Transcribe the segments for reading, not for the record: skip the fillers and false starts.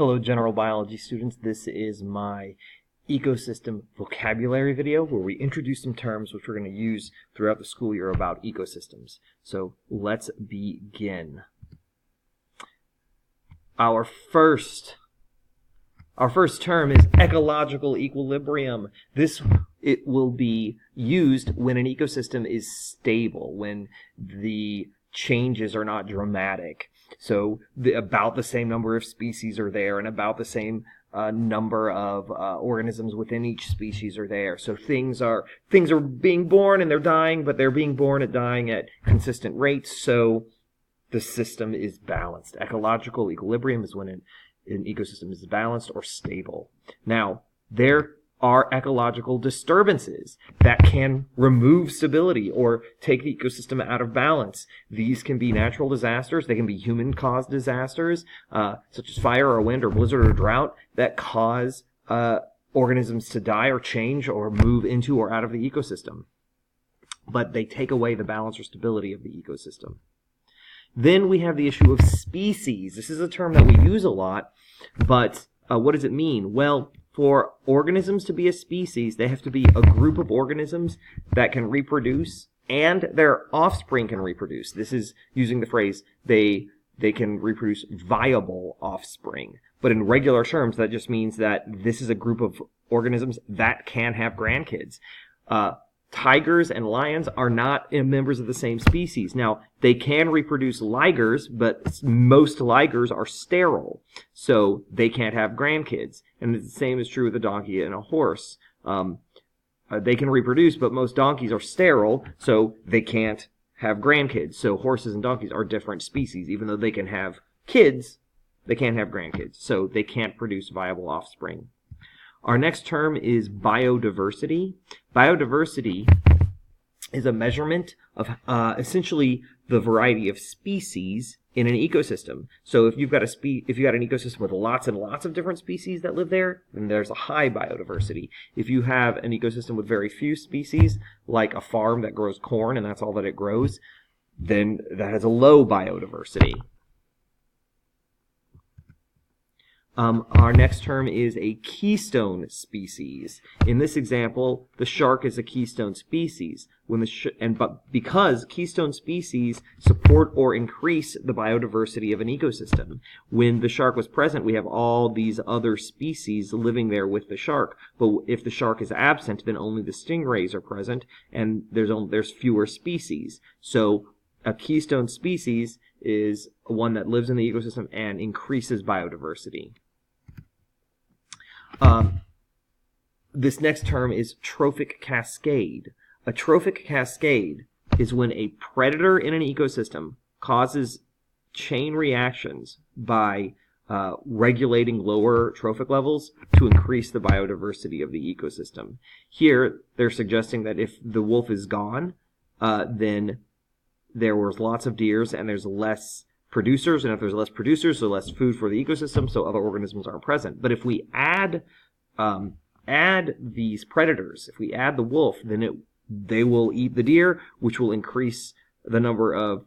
Hello general biology students, this is my ecosystem vocabulary video where we introduce some terms which we're going to use throughout the school year about ecosystems. So let's begin. Our first term is ecological equilibrium. It will be used when an ecosystem is stable, when the changes are not dramatic. So about the same number of species are there, and about the same number of organisms within each species are there. So things are being born and they're dying, but they're being born and dying at consistent rates. So the system is balanced. Ecological equilibrium is when an ecosystem is balanced or stable. Now, there are ecological disturbances that can remove stability or take the ecosystem out of balance. These can be natural disasters. They can be human-caused disasters, such as fire or wind or blizzard or drought, that cause organisms to die or change or move into or out of the ecosystem. But they take away the balance or stability of the ecosystem. Then we have the issue of species. This is a term that we use a lot, but what does it mean? Well, for organisms to be a species, they have to be a group of organisms that can reproduce and their offspring can reproduce. This is using the phrase, they can reproduce viable offspring. But in regular terms, that just means that this is a group of organisms that can have grandkids. Tigers and lions are not members of the same species. Now, they can reproduce ligers, but most ligers are sterile, so they can't have grandkids. And the same is true with a donkey and a horse. They can reproduce, but most donkeys are sterile, so they can't have grandkids. So horses and donkeys are different species. Even though they can have kids, they can't have grandkids, so they can't produce viable offspring. Our next term is biodiversity. Biodiversity is a measurement of essentially the variety of species in an ecosystem. So if you've got an ecosystem with lots and lots of different species that live there, then there's a high biodiversity. If you have an ecosystem with very few species, like a farm that grows corn and that's all that it grows, then that has a low biodiversity. Our next term is a keystone species. In this example, the shark is a keystone species. But because keystone species support or increase the biodiversity of an ecosystem. When the shark was present, we have all these other species living there with the shark. But if the shark is absent, then only the stingrays are present, and there's fewer species. So a keystone species is one that lives in the ecosystem and increases biodiversity. This next term is trophic cascade. A trophic cascade is when a predator in an ecosystem causes chain reactions by regulating lower trophic levels to increase the biodiversity of the ecosystem. Here, they're suggesting that if the wolf is gone, then there was lots of deers and there's less producers, and if there's less producers, so less food for the ecosystem, so other organisms aren't present. But if we add these predators, if we add the wolf, then they will eat the deer, which will increase the number of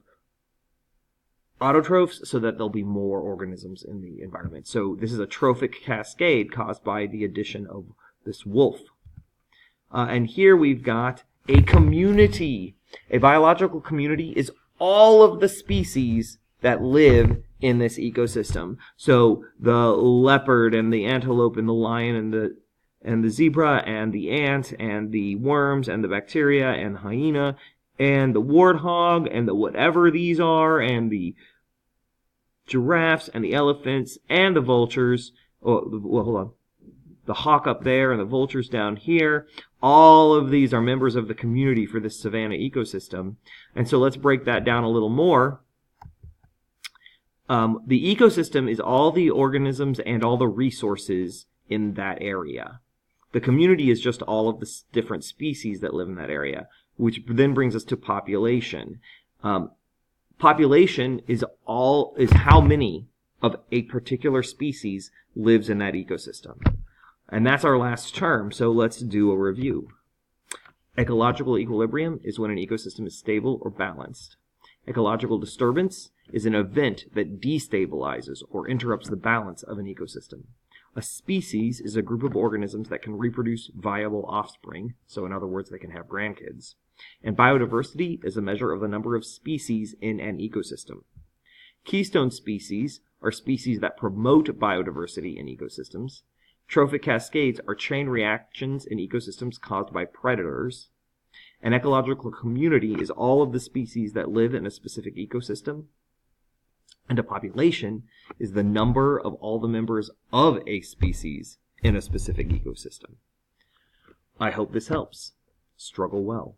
autotrophs so that there'll be more organisms in the environment. So this is a trophic cascade caused by the addition of this wolf. And here we've got a community. A biological community is all of the species that live in this ecosystem. So the leopard and the antelope and the lion and the zebra and the ant and the worms and the bacteria and the hyena and the warthog and the whatever these are and the giraffes and the elephants and the vultures. Oh, well, hold on. The hawk up there and the vultures down here. All of these are members of the community for this savanna ecosystem. And so let's break that down a little more. The ecosystem is all the organisms and all the resources in that area. The community is just all of the different species that live in that area, which then brings us to population. Population is how many of a particular species lives in that ecosystem. And that's our last term, so let's do a review. Ecological equilibrium is when an ecosystem is stable or balanced. Ecological disturbance is an event that destabilizes or interrupts the balance of an ecosystem. A species is a group of organisms that can reproduce viable offspring, so in other words, they can have grandkids. And biodiversity is a measure of the number of species in an ecosystem. Keystone species are species that promote biodiversity in ecosystems. Trophic cascades are chain reactions in ecosystems caused by predators. An ecological community is all of the species that live in a specific ecosystem. And a population is the number of all the members of a species in a specific ecosystem. I hope this helps. Struggle well.